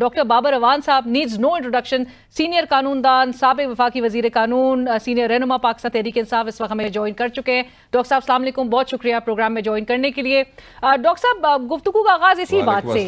Doctor Babar Awan साहब needs no introduction, senior कानूनदान, साबिक वफाकी वजीर कानून, सीनियर रहनुमा पाकिस्तान तहरीक इंसाफ इस वक्त हमें ज्वाइन कर चुके हैं। डॉक्टर साहब अस्सलाम वालेकुम, बहुत शुक्रिया प्रोग्राम में ज्वाइन करने के लिए। डॉक्टर साहब, गुफ्तगू का आगाज इसी बात से,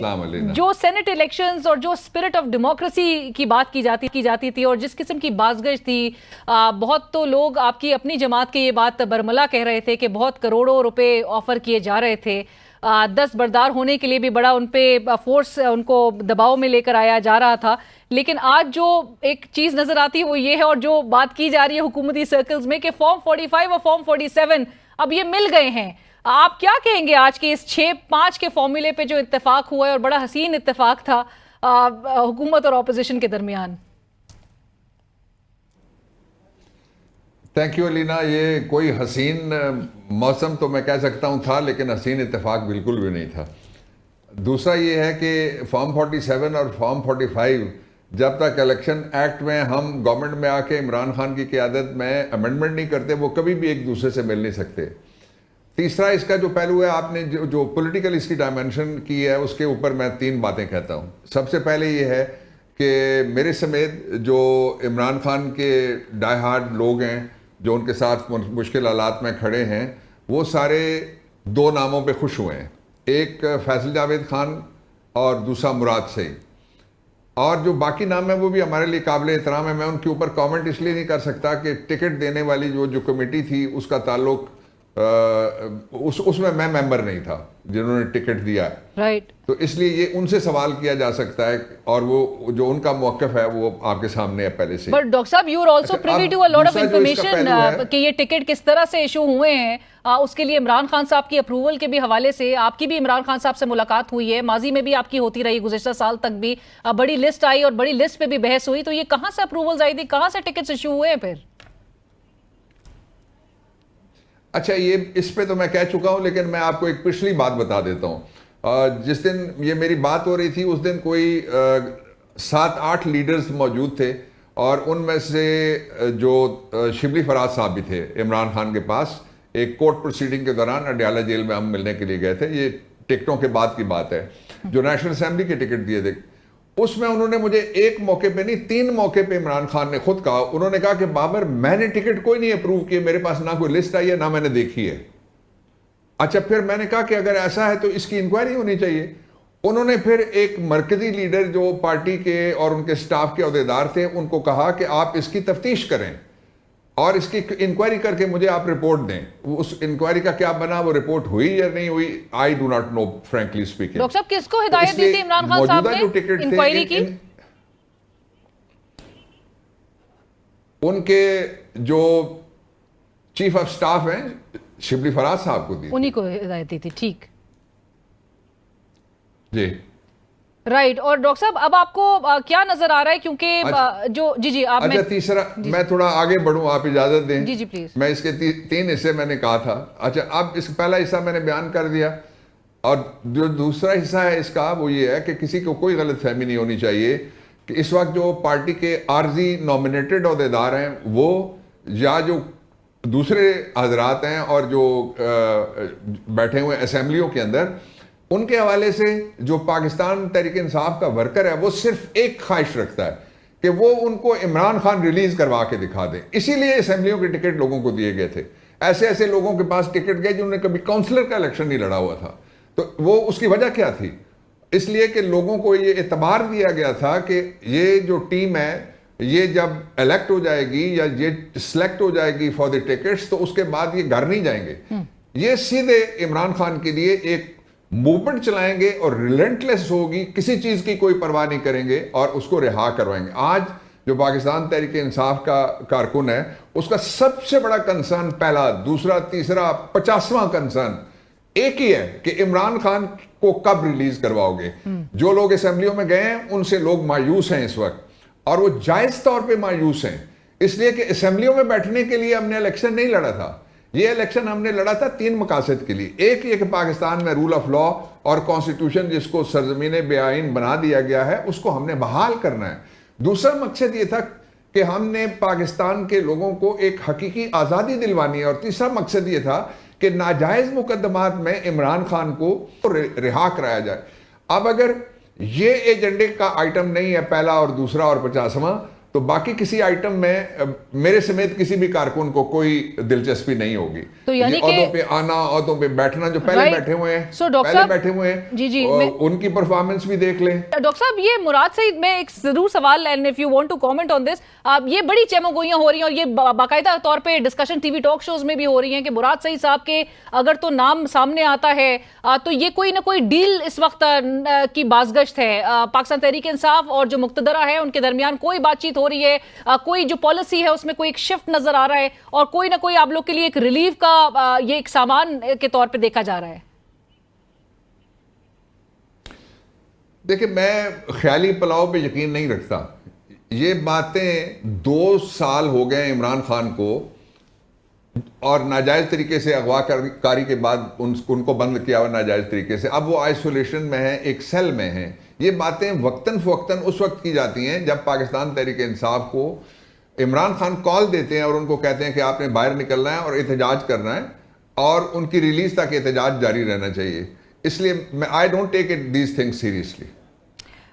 जो सेनेट इलेक्शंस और जो स्पिरिट ऑफ डेमोक्रेसी की बात की जाती थी और जिस किस्म की बाज़गश थी, बहुत तो लोग आपकी अपनी जमात के ये बात बरमला कह रहे थे कि बहुत करोड़ों रुपए ऑफर किए जा रहे थे, दस्तबरदार होने के लिए भी बड़ा उन पे फोर्स उनको दबाव में लेकर आया जा रहा था। लेकिन आज जो एक चीज नजर आती है वो ये है, और जो बात की जा रही है हुकूमती सर्कल्स में, कि फॉर्म 45 और फॉर्म 47 अब ये मिल गए हैं। आप क्या कहेंगे आज के इस 6-5 के फॉर्मूले पे जो इत्तेफाक हुआ है, और बड़ा हसीन इत्तेफाक था हुकूमत और ऑपोजिशन के दरमियान? Thank you Alina. ये कोई हसीन मौसम तो मैं कह सकता हूँ था, लेकिन हसीन इत्तेफाक बिल्कुल भी नहीं था। दूसरा ये है कि फॉर्म 47 और फॉर्म 45 जब तक इलेक्शन एक्ट में हम गवर्नमेंट में आके इमरान खान की क़यादत में अमेंडमेंट नहीं करते, वो कभी भी एक दूसरे से मिल नहीं सकते। तीसरा इसका जो पहलू है, आपने जो पॉलिटिकल इसकी डायमेंशन की है, उसके ऊपर मैं 3 बातें कहता हूँ। सबसे पहले ये है कि मेरे समेत जो इमरान खान के डाई हार्ड लोग हैं, जो उनके साथ मुश्किल हालात में खड़े हैं, वो सारे 2 नामों पे खुश हुए हैं। एक फैसल जावेद खान और दूसरा मुराद सईद। और जो बाकी नाम है वो भी हमारे लिए काबिल एहतराम है। मैं उनके ऊपर कमेंट इसलिए नहीं कर सकता कि टिकट देने वाली जो कमेटी थी उसका ताल्लुक उसमें मैं मेंबर नहीं था जिन्होंने टिकट दिया है, राइट। तो इसलिए ये उनसे सवाल किया जा सकता है, और वो जो उनका मौक़िफ़ है वो आपके सामने है पहले से। बट डॉक्टर साहब, you are also privy to a lot of information कि ये टिकट किस तरह से इशू हुए हैं। उसके लिए इमरान खान साहब की अप्रूवल के भी हवाले से आपकी भी इमरान खान साहब से मुलाकात हुई है, माजी में भी आपकी होती रही, गुज़िश्ता साल तक भी बड़ी लिस्ट आई और बड़ी लिस्ट पे भी बहस हुई। तो ये कहाँ से अप्रूवल्स आई थी, कहाँ से टिकट्स इशू हुए हैं फिर? अच्छा, ये इस पे तो मैं कह चुका हूं, लेकिन मैं आपको एक पिछली बात बता देता हूं। जिस दिन ये मेरी बात हो रही थी उस दिन कोई 7-8 लीडर्स मौजूद थे, और उनमें से जो शिबली फराज साहब भी थे इमरान खान के पास। एक कोर्ट प्रोसीडिंग के दौरान अडयाला जेल में हम मिलने के लिए गए थे, ये टिकटों के बाद की बात है, जो नेशनल असेंबली के टिकट दिए थे। उसमें उन्होंने मुझे एक मौके पे नहीं, 3 मौके पे इमरान खान ने खुद कहा, उन्होंने कहा कि बाबर मैंने टिकट कोई नहीं अप्रूव किए, मेरे पास ना कोई लिस्ट आई है ना मैंने देखी है। अच्छा, फिर मैंने कहा कि अगर ऐसा है तो इसकी इंक्वायरी होनी चाहिए। उन्होंने फिर एक मरकजी लीडर जो पार्टी के और उनके स्टाफ के अहदेदार थे, उनको कहा कि आप इसकी तफ्तीश करें और इसकी इंक्वायरी करके मुझे आप रिपोर्ट दें। उस इंक्वायरी का क्या बना, वो रिपोर्ट हुई या नहीं हुई, I do not know frankly speaking. Doctor साहब, किसको हिदायत दी थी इमरान खान साहब ने इंक्वायरी की? उनके जो चीफ ऑफ स्टाफ हैं शिबली फराज साहब को दी, उन्हीं को हिदायत दी थी। ठीक, जी, राइट। और डॉक्टर साहब, अब आपको क्या नजर आ रहा है, क्योंकि जो जी आप अच्छा, तीसरा मैं थोड़ा आगे बढ़ूं, आप इजाजत दें? जी प्लीज। मैं इसके 3 हिस्से मैंने कहा था। अच्छा, अब इस पहला हिस्सा मैंने बयान कर दिया, और जो दूसरा हिस्सा है इसका वो ये है कि किसी को कोई गलतफहमी नहीं होनी चाहिए कि इस वक्त जो पार्टी के आर्जी नॉमिनेटेड अहदेदार हैं वो, या जो दूसरे हजरात हैं और जो बैठे हुए असेंबलियों के अंदर, उनके हवाले से जो पाकिस्तान तहरीक इंसाफ का वर्कर है वो सिर्फ एक ख्वाहिश रखता है कि वो उनको इमरान खान रिलीज करवा के दिखा दे। इसीलिए असेंबलियों के टिकट लोगों को दिए गए थे। ऐसे ऐसे लोगों के पास टिकट गए जिन्होंने कभी काउंसलर का इलेक्शन नहीं लड़ा हुआ था। तो वो उसकी वजह क्या थी? इसलिए कि लोगों को ये एतबार दिया गया था कि ये जो टीम है ये जब इलेक्ट हो जाएगी या ये सिलेक्ट हो जाएगी फॉर द टिकट्स, तो उसके बाद ये घर नहीं जाएंगे, ये सीधे इमरान खान के लिए एक मूवमेंट चलाएंगे और रिलेंटलेस होगी, किसी चीज की कोई परवाह नहीं करेंगे और उसको रिहा करवाएंगे। आज जो पाकिस्तान तहरीक इंसाफ का कारकुन है, उसका सबसे बड़ा कंसर्न, पहला, दूसरा, तीसरा, 50वां कंसर्न एक ही है कि इमरान खान को कब रिलीज करवाओगे। जो लोग असेंबलियों में गए हैं उनसे लोग मायूस हैं इस वक्त, और वो जायज तौर पे मायूस हैं, इसलिए कि असेंबलियों में बैठने के लिए हमने इलेक्शन नहीं लड़ा था। ये इलेक्शन हमने लड़ा था 3 मकासद के लिए। एक ये कि पाकिस्तान में रूल ऑफ लॉ और कॉन्स्टिट्यूशन जिसको सरजमीन बेआइन बना दिया गया है उसको हमने बहाल करना है। दूसरा मकसद ये था कि हमने पाकिस्तान के लोगों को एक हकीकी आज़ादी दिलवानी है, और तीसरा मकसद ये था कि नाजायज मुकदमात में इमरान खान को रिहा कराया जाए। अब अगर ये एजेंडे का आइटम नहीं है पहला और दूसरा और 50वां, तो बाकी किसी आइटम में मेरे समेत किसी भी कारकुन को कोई दिलचस्पी नहीं होगी। तो यानी कि ओहदों पे आना, ओहदों पे बैठना, जो पहले बैठे हुए हैं, So, डॉक्टर साहब, बैठे हुए हैं, जी उनकी परफॉर्मेंस भी देख लें। डॉक्टर साहब, ये मुराद सईद में एक जरूर सवाल, and if you want to comment on this, ये बड़ी चेमोगोइयां हो रही हैं और ये बाकायदा तौर पे डिस्कशन टीवी टॉक शोज में भी हो रही हैं कि मुराद सईद साहब के अगर तो नाम सामने आता है तो ये कोई ना कोई डील इस वक्त की बाज़गश्त है। पाकिस्तान तहरीक इंसाफ और जो मुक्तदरा है उनके दरमियान कोई बातचीत हो रही है, कोई जो पॉलिसी है उसमें कोई एक शिफ्ट नजर आ रहा है और कोई ना कोई आप लोग के लिए एक रिलीफ का ये एक सामान के तौर पे देखा जा रहा है। देखिए, मैं ख्याली पुलाव पे यकीन नहीं रखता। ये बातें 2 साल हो गए इमरान खान को, और नाजायज तरीके से अगवाकारी के बाद उनको बंद किया हुआ नाजायज तरीके से, अब वो आइसोलेशन में है, एक सेल में है। ये बातें वक्तन फवक्तन उस वक्त की जाती हैं जब पाकिस्तान तहरीक इंसाफ को इमरान खान कॉल देते हैं और उनको कहते हैं कि आपने बाहर निकलना है और एहतजाज करना है, और उनकी रिलीज तक एहतजाज जारी रहना चाहिए। इसलिए I don't take it these things seriously.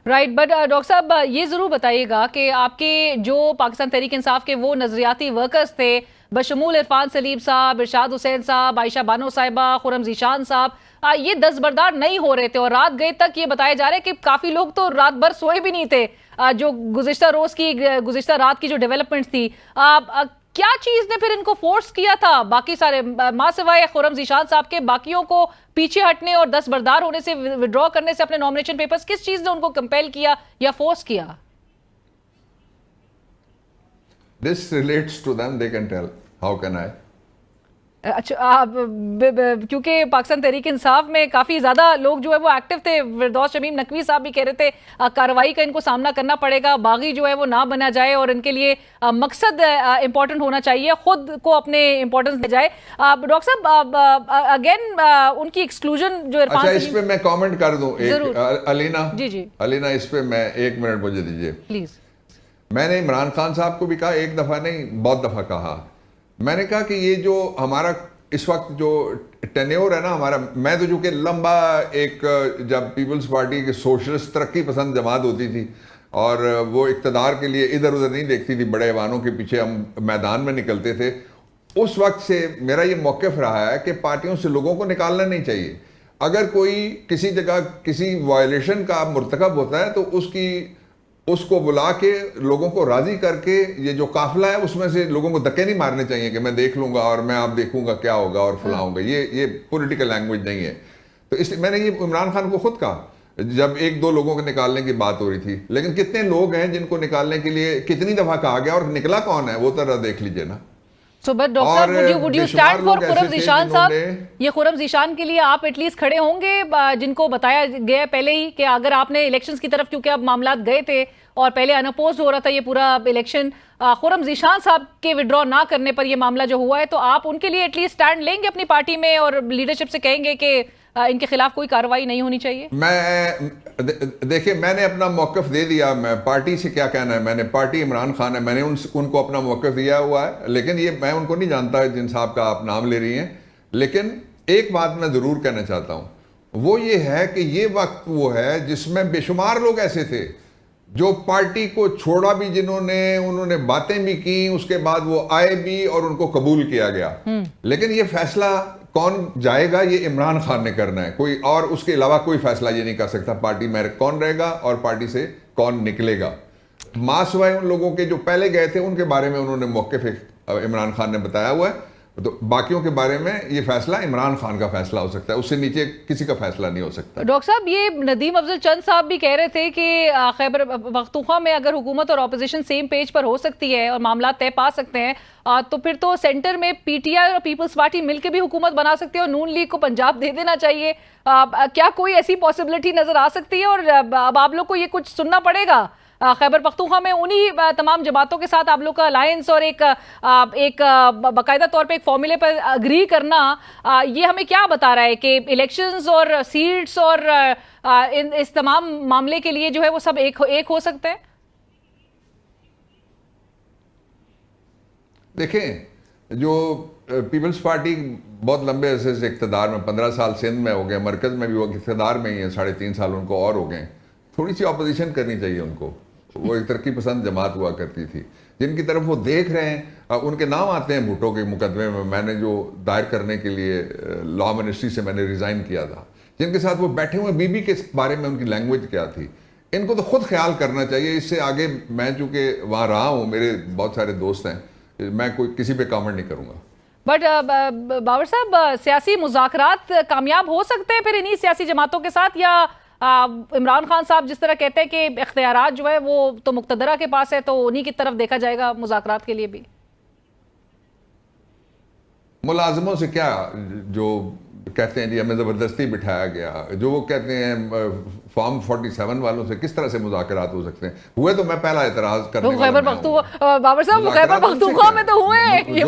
Right, but doctor साहब, ये जरूर बताइएगा कि आपके जो पाकिस्तान तहरीक इंसाफ के वो नजरियाती वर्कर्स थे, बशमूल इरफान सलीम साहब, इरशाद हुसैन साहब, आयशा बानो साहिबा, खुरम जीशान साहब, ये दस्तबरदार नहीं हो रहे थे और रात गए तक ये बताया जा रहा है कि काफी लोग तो रात भर सोए भी नहीं थे। जो गुज़िश्ता रात की जो डेवलपमेंट थी, क्या चीज ने फिर इनको फोर्स किया था बाकी सारे मां सिवाय खुरम जीशान साहब के बाकियों को पीछे हटने और दस्तबरदार होने से, विड्रॉ करने से अपने नॉमिनेशन पेपर्स, किस चीज ने उनको कंपेल किया या फोर्स किया? This relates to them, they can tell. How can I? अच्छा, क्योंकि पाकिस्तान तहरीक इंसाफ में काफी ज्यादा लोग जो है वो एक्टिव थे। फिरदौस शमीम नकवी साहब भी कह रहे थे कार्रवाई का इनको सामना करना पड़ेगा, बागी जो है वो ना बना जाए और इनके लिए मकसद इंपॉर्टेंट होना चाहिए, खुद को अपने इंपॉर्टेंस दे जाए। डॉक्टर साहब, अगेन उनकी एक्सक्लूजन जो इरफान, अच्छा, इस पे मैं कमेंट कर दूं एक, अलीना जी अलीना, इस पे मैं 1 मिनट मुझे दीजिए प्लीज। मैंने इमरान खान साहब को भी कहा, एक दफ़ा नहीं बहुत दफ़ा कहा। मैंने कहा कि ये जो हमारा इस वक्त जो टेन्योर है ना हमारा, मैं तो चूँकि लंबा एक, जब पीपल्स पार्टी की सोशलिस्ट तरक्की पसंद जमात होती थी और वो इक़्तिदार के लिए इधर उधर नहीं देखती थी, बड़े ऐवानों के पीछे हम मैदान में निकलते थे, उस वक्त से मेरा ये मौक़िफ़ रहा है कि पार्टियों से लोगों को निकालना नहीं चाहिए। अगर कोई किसी जगह किसी वायलेशन का मुर्तकब होता है तो उसको बुला के लोगों को राजी करके, ये जो काफिला है उसमें से लोगों को धक्के नहीं मारने चाहिए कि मैं देख लूंगा और मैं आप देखूंगा क्या होगा और फुलाऊंगा। ये पॉलिटिकल लैंग्वेज नहीं है। तो इसलिए मैंने ये इमरान खान को खुद कहा जब 1-2 लोगों को निकालने की बात हो रही थी, लेकिन कितने लोग हैं जिनको निकालने के लिए कितनी दफा कहा गया और निकला कौन है वो तो देख लीजिए ना। So, but डॉक्टर साहब, would you stand for Khurram Zeeshan साहब? ये खुरम जीशान के लिए आप एटलीस्ट खड़े होंगे, जिनको बताया गया पहले ही कि अगर आपने इलेक्शंस की तरफ, क्योंकि अब मामला गए थे और पहले अनअपोज्ड हो रहा था ये पूरा इलेक्शन, खुरम जीशान साहब के विड्रॉ ना करने पर ये मामला जो हुआ है, तो आप उनके लिए एटलीस्ट स्टैंड लेंगे अपनी पार्टी में और लीडरशिप से कहेंगे कि इनके खिलाफ कोई कार्रवाई नहीं होनी चाहिए? देखिए, मैंने अपना मौक़िफ़ दे दिया। मैं पार्टी से क्या कहना है, मैंने पार्टी इमरान खान है, मैंने उनको अपना मौक़िफ़ दिया हुआ है। लेकिन ये मैं उनको नहीं जानता जिन साहब का आप नाम ले रही हैं, लेकिन एक बात मैं ज़रूर कहना चाहता हूँ, वो ये है कि ये वक्त वो है जिसमें बेशुमार लोग ऐसे थे जो पार्टी को छोड़ा भी, उन्होंने बातें भी की, उसके बाद वो आए भी और उनको कबूल किया गया। लेकिन ये फैसला कौन जाएगा ये इमरान खान ने करना है, कोई और उसके अलावा कोई फैसला ये नहीं कर सकता पार्टी में कौन रहेगा और पार्टी से कौन निकलेगा। मां सिवाय उन लोगों के जो पहले गए थे उनके बारे में उन्होंने मौक़िफ़ इमरान खान ने बताया हुआ है, तो बाकियों के बारे में ये फैसला इमरान खान का फैसला हो सकता है, उससे नीचे किसी का फैसला नहीं हो सकता। डॉक्टर साहब, ये नदीम अफजल चंद साहब भी कह रहे थे कि खैबर पख्तूनख्वा में अगर हुकूमत और ऑपोजिशन सेम पेज पर हो सकती है और मामला तय पा सकते हैं, तो फिर तो सेंटर में पीटीआई और पीपल्स पार्टी मिलकर भी हुकूमत बना सकती है और नून लीग को पंजाब दे देना चाहिए। क्या कोई ऐसी पॉसिबिलिटी नजर आ सकती है? और अब आप लोग को ये कुछ सुनना पड़ेगा खैबर पख्तूनख्वा में उन्हीं तमाम जमातों के साथ आप लोग का अलायंस और एक बाकायदा तौर पे एक फॉर्मूले पर अग्री करना, ये हमें क्या बता रहा है कि इलेक्शंस और सीट्स और इस तमाम मामले के लिए जो है वो सब एक हो सकते हैं? देखें, जो पीपल्स पार्टी बहुत लंबे अरसे से इक़्तिदार में, 15 साल सिंध में हो गए, मरकज़ में भी वो इक़्तिदार में ही है, 3.5 साल उनको और हो गए, थोड़ी सी ऑपोजिशन करनी चाहिए उनको। वो एक तरक्की पसंद जमात हुआ करती थी, जिनकी तरफ वो देख रहे हैं। उनके नाम आते हैं भुट्टो के मुकदमे में, मैंने जो दायर करने के लिए लॉ मिनिस्ट्री से मैंने रिज़ाइन किया था, जिनके साथ वो बैठे हुए बीबी के बारे में उनकी लैंग्वेज क्या थी, इनको तो खुद ख्याल करना चाहिए। इससे आगे मैं चूँकि वहाँ रहा हूँ, मेरे बहुत सारे दोस्त हैं, मैं कोई किसी पे कमेंट नहीं करूँगा। बट बाबर साहब, सियासी मुज़ाकरात कामयाब हो सकते हैं फिर इन्हीं सियासी जमातों के साथ, या इमरान खान साहब जिस तरह कहते हैं कि इख्तियारात जो है वो तो मुक्तदरा के पास है, तो उन्हीं की तरफ देखा जाएगा मुज़ाकरात के लिए भी? मुलाजमों से क्या जो कहते हैं जी हमें ज़बरदस्ती बिठाया गया, जो वो कहते हैं फॉर्म 47 वालों से किस तरह से मुज़ाकरात हो सकते हैं? हुए तो मैं पहला एतराज़ करने वाला खैबर पख्तूनख्वा, बाबर साहब खैबर पख्तूनख्वा में तो हुए ये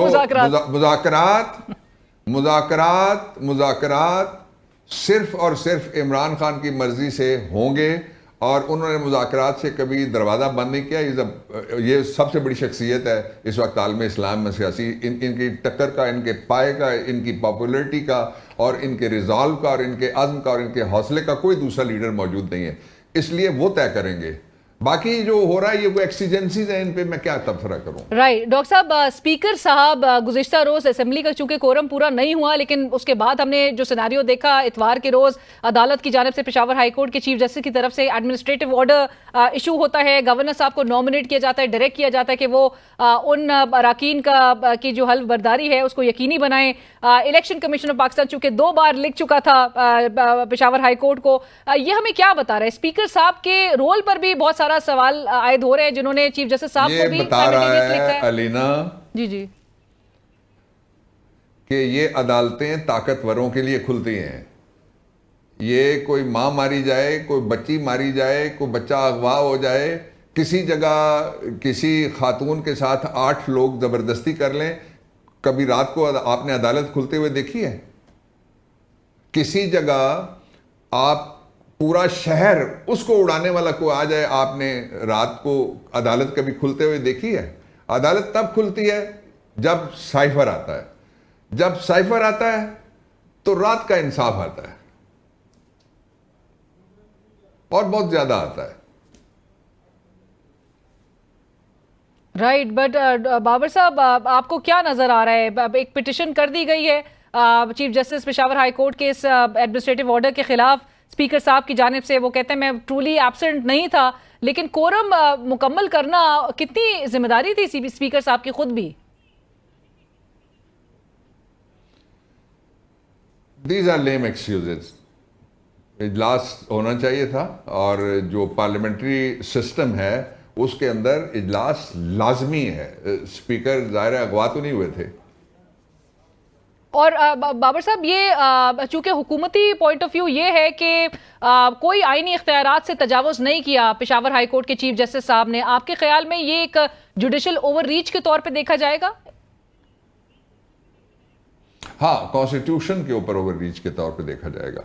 मुज़ाकरात सिर्फ और सिर्फ इमरान खान की मर्जी से होंगे, और उन्होंने मुज़ाकरात से कभी दरवाज़ा बंद नहीं किया। ये सबसे बड़ी शख्सियत है इस वक्त आलम इस्लाम में सियासी, इनकी टक्कर का, इनके पाए का, इनकी पॉपुलरिटी का, और इनके रिजॉल्व का, और इनके अज़्म का, और इनके हौसले का कोई दूसरा लीडर मौजूद नहीं है। इसलिए वो तय करेंगे। बाकी जो हो रहा है ये कोई एक्सीजेंसीज है, इन पे मैं क्या तबसरा करूं। राइट डॉक्टर साहब, स्पीकर साहब गुज़िश्ता रोज असेंबली का चूंकि कोरम पूरा नहीं हुआ, लेकिन उसके बाद हमने जो सिनेरियो देखा, इतवार के रोज अदालत की जानिब से पेशावर हाई कोर्ट के चीफ जस्टिस की तरफ से एडमिनिस्ट्रेटिव ऑर्डर इशू होता है, गवर्नर साहब को नॉमिनेट किया जाता है, डायरेक्ट किया जाता है कि वो उन अरकान की जो हल्फ बर्दारी है उसको यकीनी बनाएं। इलेक्शन कमीशन ऑफ पाकिस्तान चूंकि 2 बार लिख चुका था पेशावर हाई कोर्ट को, ये हमें क्या बता रहा है? स्पीकर साहब के रोल पर भी बहुत सारा सवाल आयद हो रहे हैं, जिन्होंने चीफ जस्टिस साहब को भी बता रहा है अलीना जी जी कि ये अदालतें ताकतवरों के लिए खुलती हैं। ये कोई माँ मारी जाए, कोई बच्ची मारी जाए, कोई बच्चा अगवा हो जाए, किसी जगह किसी खातून के साथ 8 लोग जबरदस्ती कर लें, कभी रात को आपने अदालत खुलते हुए देखी है? किसी जगह आप पूरा शहर उसको उड़ाने वाला को आ जाए, आपने रात को अदालत कभी खुलते हुए देखी है? अदालत तब खुलती है जब साइफर आता है। जब साइफर आता है तो रात का इंसाफ आता है, और बहुत ज्यादा आता है। राइट बट बाबर साहब, आपको क्या नजर आ रहा है? एक पिटिशन कर दी गई है chief justice Peshawar high court के इस एडमिनिस्ट्रेटिव ऑर्डर के खिलाफ स्पीकर साहब की जानिब से। वो कहते हैं मैं ट्रूली एब्सेंट नहीं था, लेकिन कोरम मुकम्मल करना कितनी जिम्मेदारी थी स्पीकर साहब की खुद भी? These are lame excuses. इजलास होना चाहिए था, और जो पार्लियामेंट्री सिस्टम है उसके अंदर इजलास लाजमी है। स्पीकर ज़ाहिर है अगवा तो नहीं हुए थे। और बाबर साहब, ये चूंकि हुकूमती पॉइंट ऑफ व्यू ये है कि कोई आईनी इख्तियारात से तजावुज़ नहीं किया पेशावर हाई कोर्ट के चीफ जस्टिस साहब ने, आपके ख्याल में ये एक जुडिशल ओवर रीच के तौर पे देखा जाएगा? हाँ, कॉन्स्टिट्यूशन के ऊपर ओवर रीच के तौर पे देखा जाएगा।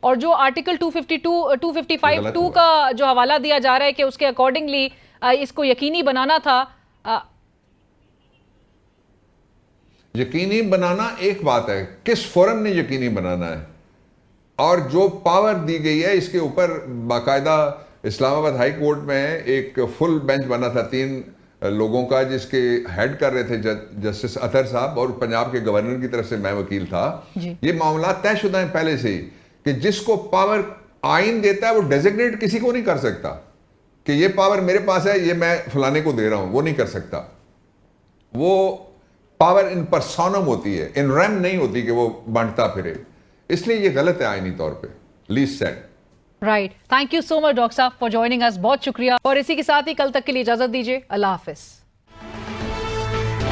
और जो आर्टिकल 255(2) का जो हवाला दिया जा रहा है कि उसके अकॉर्डिंगली इसको यकीनी बनाना था। यकीनी बनाना एक बात है, किस फोरम ने यकीनी बनाना है, और जो पावर दी गई है इसके ऊपर बाकायदा इस्लामाबाद हाई कोर्ट में एक फुल बेंच बना था 3 लोगों का, जिसके हेड कर रहे थे जस्टिस अतर साहब, और पंजाब के गवर्नर की तरफ से मैं वकील था। ये मामला तयशुदा है पहले से ही कि जिसको पावर आइन देता है वो डेजिग्नेट किसी को नहीं कर सकता कि ये पावर मेरे पास है, ये मैं फलाने को दे रहा हूं, वो नहीं कर सकता। वो पावर इन पर्सोनम होती है, इन रेम नहीं होती कि वो बांटता फिरे। इसलिए ये गलत है आईनी तौर पे, least said. Right, thank you so much doctor साहब फॉर ज्वाइनिंग अस, बहुत शुक्रिया। और इसी के साथ ही कल तक के लिए इजाजत दीजिए, अल्लाह हाफिज।